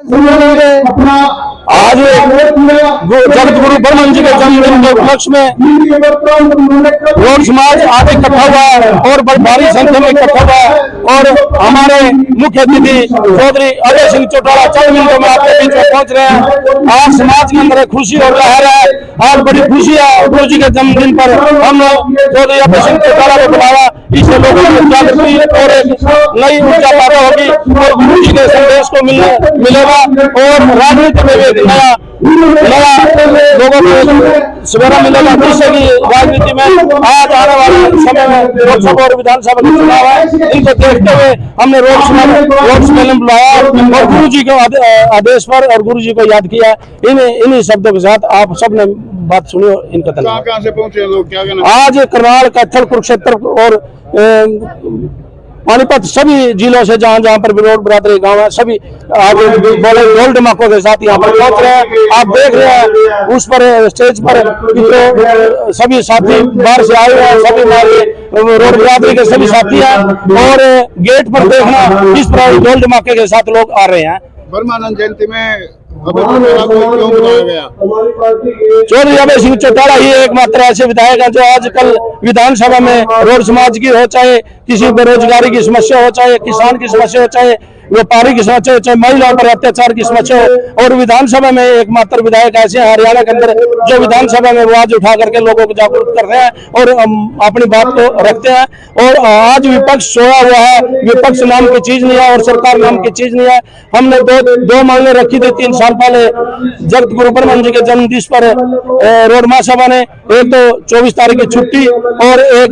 आज जगत गुरु ब्रह्मन जी के जन्मदिन के उपलक्ष्य में रोड समाज आज इकट्ठा हुआ है और बड़ी भारी संख्या में इकट्ठा हुआ है और हमारे मुख्य अतिथि चौधरी अजय सिंह चौटाला चंद मिनटों में आपके बीच में पहुंच रहे हैं। आज समाज के अंदर खुशी और लहर है। आज बड़ी खुशी है गुरु जी के जन्मदिन पर हम लोग चौधरी अजय सिंह चौटाला को बुलाया। इससे लोगों को जागृति और एक नई ऊर्जा पैदा होगी और गुरु जी के संदेश को मिलेगा और राजनीति में भी एक नया लोगों को सवेरा मिलेगा। जिससे की राजनीति में आज आने वाले समय में लोकसभा और विधानसभा के चुनाव है, इनको देखते हुए हमने रोड सम्मेलन बुलाया और गुरु जी के आदेश पर और गुरु जी को याद किया। इन्हीं शब्दों के साथ आप सबने बात सुनी और इनका धन्यवाद। कहाँ से पहुंचे लोग, क्या कहना? आज करनाल, कैथल, कुरुक्षेत्र और पानीपत सभी जिलों से जहां जहां पर विरोध बरादरी गांव है सभी आज बड़े ढोल ढमाकों के साथ यहाँ पर पहुंच रहे हैं। आप देख रहे हैं उस पर स्टेज पर तो सभी साथी बाहर से आए हैं, सभी हमारे रोड बरादरी के सभी साथी हैं और गेट पर देखना किस तरह ढोल धमाके के साथ लोग आ रहे हैं। ब्रह्मानंद जयंती में क्यों बुलाया गया? चौधरी अभय सिंह चौटाला ही एकमात्र ऐसे विधायक है जो आजकल विधानसभा में रोड समाज की हो, चाहे किसी बेरोजगारी की समस्या हो, चाहे किसान की समस्या हो, चाहे व्यापारी की समस्या हो, चाहे महिलाओं पर अत्याचार की समस्या हो, और विधानसभा में एकमात्र विधायक ऐसे हैं हरियाणा के अंदर जो विधानसभा में आवाज उठा करके लोगों को जागरूक कर रहे हैं और अपनी बात को रखते हैं। और आज विपक्ष सोया हुआ है, विपक्ष नाम की चीज नहीं है और सरकार नाम की चीज नहीं है। हमने दो मांगे रखी थी 3 साल पहले जगत गुरु ब्रह्मन जी के जन्मदिन पर रोड महासभा ने, एक तो 24 तारीख की छुट्टी और एक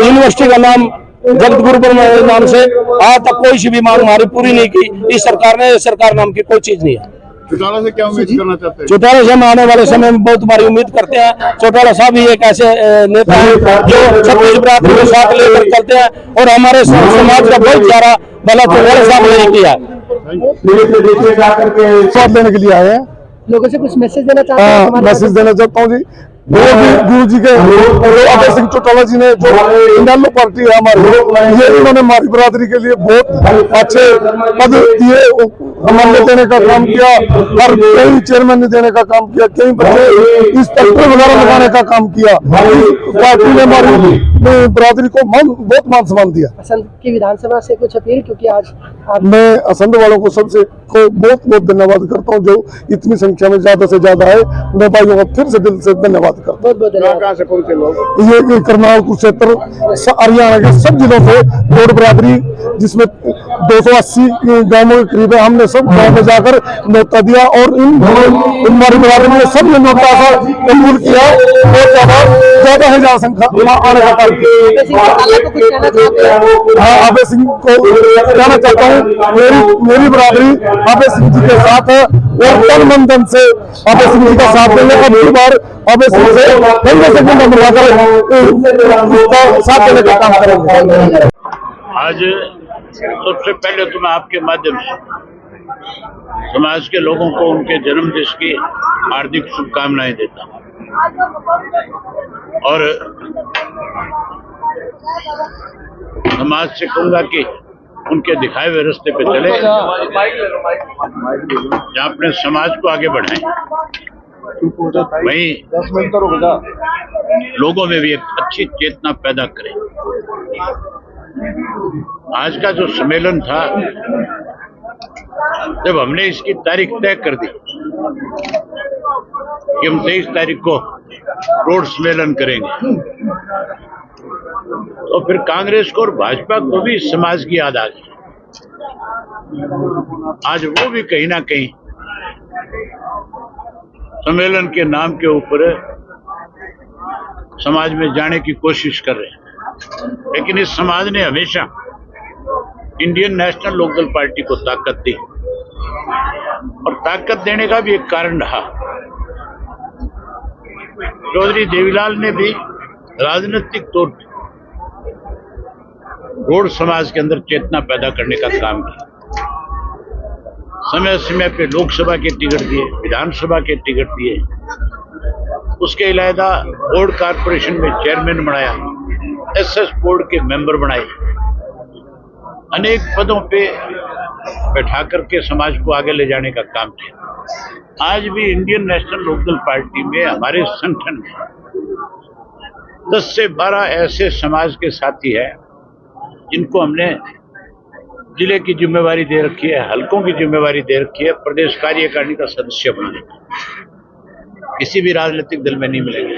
यूनिवर्सिटी का नाम जगत गुरु ब्रह्मन नाम से आज तक कोई सी भी मांग हमारी पूरी नहीं की। इस सरकार ने सरकार नाम की कोई चीज नहीं है। चौटाला से क्या उम्मीद करना चाहते हैं? चौटाला से हम आने वाले समय में बहुत बड़ी उम्मीद करते हैं। चौटाला साहब ही एक ऐसे नेता है जो छत्तीस बरादरी के साथ लेकर चलते हैं और हमारे समाज का बहुत सारा भला चौटाला साहब ने किया। साथ लेने के लिए आए हैं, लोगों से कुछ मैसेज देना चाहते हैं? मैसेज देना चाहता हूँ जी। गुरु जी के अभय सिंह चौटाला जी ने जो इंडियन पार्टी है हमारी, ये इन्होंने हमारी बरादरी के लिए बहुत अच्छे पद दिए, हमने देने का काम किया, हर कई चेयरमैन ने देने का काम किया, कई बच्चे इस फैक्ट्री वगैरह लगाने का काम किया। पार्टी ने हमारी बरादरी को बहुत मान सम्मान दिया। असंध की विधानसभा से कुछ अपील, क्योंकि आज मैं असंध वालों को सबसे को बहुत बहुत धन्यवाद करता हूँ जो इतनी संख्या में ज्यादा से ज्यादा है। मैं भाइयों का फिर से दिल से धन्यवाद करता हूँ। बहुत बहुत धन्यवाद। कहाँ से पहुंचे लोग? ये करनाल, कुरुक्षेत्र, हरियाणा के सब जिलों से रोड बरादरी जिसमें 280 गाँवों के करीब है। हमने सब गाँव में जाकर न्योता दिया और हमारी बरादरी में सब ने न्योता का कबूल किया और ज्यादा है जहाँ संख्या आने का काम किया। अभय सिंह को कहना चाहता हूँ मेरी बरादरी अभय सिंह जी के साथ है और तन मन धन से अभय सिंह जी का साथ देंगे। अब की बार अभय सिंह से मिलाकर साथ देने का काम करेंगे। आज सबसे पहले तो मैं आपके माध्यम से समाज के लोगों को उनके जन्मदिन की हार्दिक शुभकामनाएं देता हूँ और समाज से कहूंगा कि उनके दिखाए हुए रास्ते पे चले, जहाँ अपने समाज को आगे बढ़ाएं, वहीं लोगों में भी एक अच्छी चेतना पैदा करें। आज का जो सम्मेलन था, जब हमने इसकी तारीख तय कर दी कि हम 23 तारीख को रोड सम्मेलन करेंगे, तो फिर कांग्रेस को और भाजपा को भी समाज की याद आ गई। आज वो भी कहीं ना कहीं सम्मेलन के नाम के ऊपर समाज में जाने की कोशिश कर रहे हैं। लेकिन इस समाज ने हमेशा इंडियन नेशनल लोकदल पार्टी को ताकत दी और ताकत देने का भी एक कारण रहा। चौधरी देवीलाल ने भी राजनीतिक तौर पर रोड समाज के अंदर चेतना पैदा करने का काम किया। समय समय पे लोकसभा के टिकट दिए, विधानसभा के टिकट दिए, उसके अलावा बोर्ड कारपोरेशन में चेयरमैन बनाया, एसएस बोर्ड के मेंबर बनाए, अनेक पदों पे बैठा करके समाज को आगे ले जाने का काम किया। आज भी इंडियन नेशनल लोकदल पार्टी में, हमारे संगठन में 10 से 12 ऐसे समाज के साथी हैं जिनको हमने जिले की जिम्मेवारी दे रखी है, हलकों की जिम्मेवारी दे रखी है, प्रदेश कार्यकारिणी का सदस्य बनाने का। किसी भी राजनीतिक दल में नहीं मिलेंगे।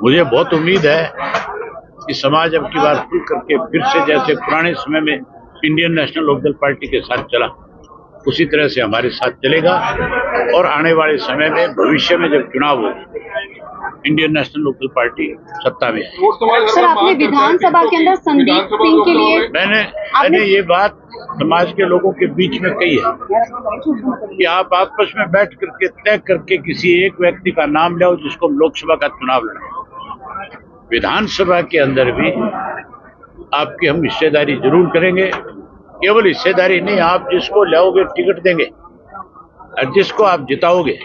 मुझे बहुत उम्मीद है कि समाज अब की बार खुल करके फिर से जैसे पुराने समय में इंडियन नेशनल लोकदल पार्टी के साथ चला, उसी तरह से हमारे साथ चलेगा। और आने वाले समय में, भविष्य में जब चुनाव हो, इंडियन नेशनल लोकदल पार्टी सत्ता में है। सर, आपने विधानसभा के अंदर संदीप सिंह के लिए मैंने ये बात समाज के लोगों के बीच में कही है कि आप आपस में बैठ करके तय करके किसी एक व्यक्ति का नाम लाओ जिसको लोकसभा का चुनाव लड़े। विधानसभा के अंदर भी आपकी हम हिस्सेदारी जरूर करेंगे। केवल हिस्सेदारी नहीं, आप जिसको लाओगे टिकट देंगे और जिसको आप जिताओगे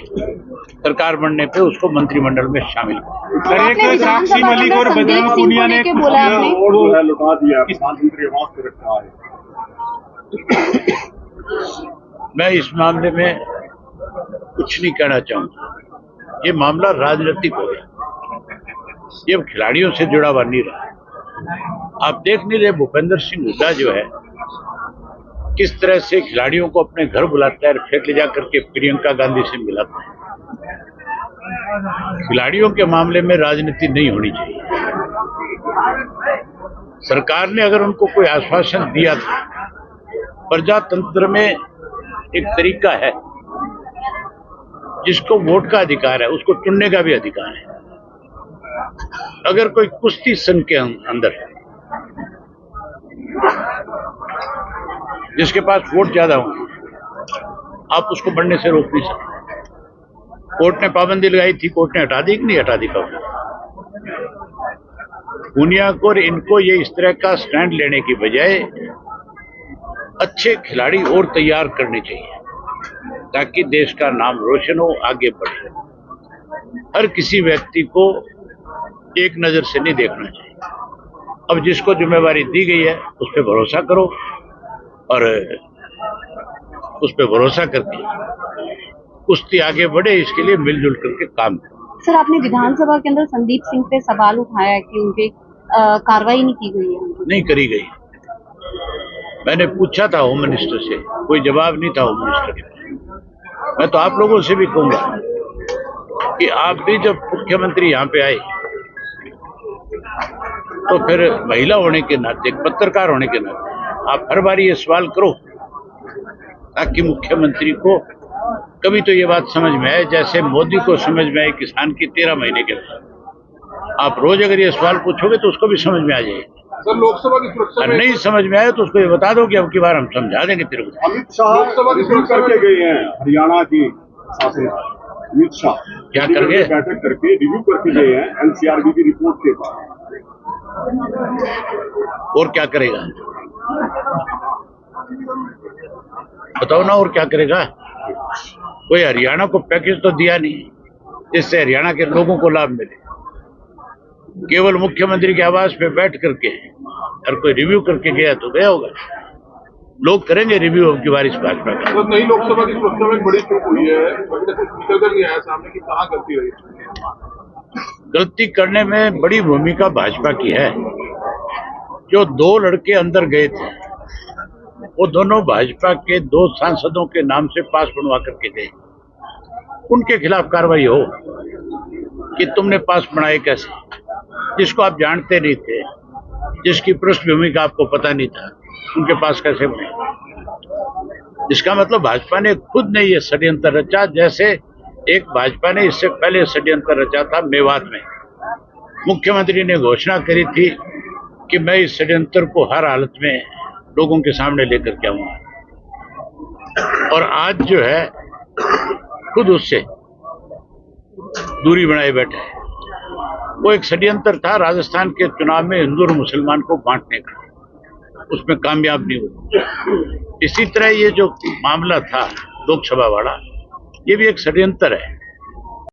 सरकार बनने पे उसको मंत्रिमंडल में शामिल आपने साक्षी मलिक और बजरंग पूनिया ने बोला आपने लौटा दिया, प्रधानमंत्री आवास पे रखा है। मैं इस मामले में कुछ नहीं कहना चाहूंगा। ये मामला राजनीतिक हो गया, ये खिलाड़ियों से जुड़ा हुआ नहीं रहा। आप देख नहीं रहे भूपेंद्र सिंह हुड्डा जो है किस तरह से खिलाड़ियों को अपने घर बुलाता है और फिर ले जाकर के प्रियंका गांधी से मिलाता है। खिलाड़ियों के मामले में राजनीति नहीं होनी चाहिए। सरकार ने अगर उनको कोई आश्वासन दिया था, प्रजातंत्र में एक तरीका है, जिसको वोट का अधिकार है उसको चुनने का भी अधिकार है। अगर कोई कुश्ती संघ के अंदर है जिसके पास वोट ज्यादा होंगे, आप उसको बढ़ने से रोक नहीं सकते। कोर्ट ने पाबंदी लगाई थी, कोर्ट ने हटा दी कि नहीं हटा दी पाबंदी? पूनिया को और इनको ये इस तरह का स्टैंड लेने की बजाय अच्छे खिलाड़ी और तैयार करने चाहिए ताकि देश का नाम रोशन हो, आगे बढ़े। हर किसी व्यक्ति को एक नजर से नहीं देखना चाहिए। अब जिसको जिम्मेवारी दी गई है उस पर भरोसा करो और उस पर भरोसा करके कुश्ती आगे बढ़े, इसके लिए मिलजुल करके काम करो। सर, आपने विधानसभा के अंदर संदीप सिंह पे सवाल उठाया कि उनके कार्रवाई नहीं की गई है। नहीं करी गई। मैंने पूछा था होम मिनिस्टर से, कोई जवाब नहीं था होम मिनिस्टर के पास। मैं तो आप लोगों से भी कहूंगा कि आप भी जब मुख्यमंत्री यहाँ पे आए तो फिर महिला होने के नाते, एक पत्रकार होने के नाते आप हर बार ये सवाल करो ताकि मुख्यमंत्री को कभी तो ये बात समझ में आए, जैसे मोदी को समझ में आए किसान की 13 महीने के बाद। आप रोज अगर ये सवाल पूछोगे तो उसको भी समझ में आ जाएगा। सर, लोकसभा की सुरक्षा और नहीं समझ में आए तो उसको ये बता दो कि अब की बार हम समझा देंगे तेरे को। अमित शाह लोकसभा की सुरक्षा करके गए हैं हरियाणा की शासन। अमित शाह क्या करके बैठक करके रिव्यू करके गए हैं एनसीआरबी की रिपोर्ट के बाद। और क्या करेगा बताओ ना, और क्या करेगा? कोई हरियाणा को पैकेज तो दिया नहीं जिससे हरियाणा के लोगों को लाभ मिले। केवल मुख्यमंत्री के आवास पे बैठ करके और कोई रिव्यू करके गया तो गया होगा। लोग करेंगे रिव्यू अब की बार इस भाजपा का। तो नई लोकसभा की सुरक्षा में बड़ी चूक हुई है, निकल कर नहीं आया सामने की कहाँ गलती रही? गलती करने में बड़ी भूमिका भाजपा की है। जो 2 लड़के अंदर गए थे वो दोनों भाजपा के 2 सांसदों के नाम से पास बनवा करके गए। उनके खिलाफ कार्रवाई हो कि तुमने पास बनाए कैसे, जिसको आप जानते नहीं थे, जिसकी पृष्ठभूमि का आपको पता नहीं था, उनके पास कैसे बने। इसका मतलब भाजपा ने खुद ने ये षड्यंत्र रचा। जैसे एक भाजपा ने इससे पहले षड्यंत्र रचा था मेवात में। मुख्यमंत्री ने घोषणा करी थी कि मैं इस षड्यंत्र को हर हालत में लोगों के सामने लेकर के आऊंगा, और आज जो है खुद उससे दूरी बनाए बैठे है। वो एक षड्यंत्र था राजस्थान के चुनाव में हिंदू और मुसलमान को बांटने का, उसमें कामयाब नहीं हुआ। इसी तरह ये जो मामला था लोकसभा वाला, ये भी एक षड्यंत्र है।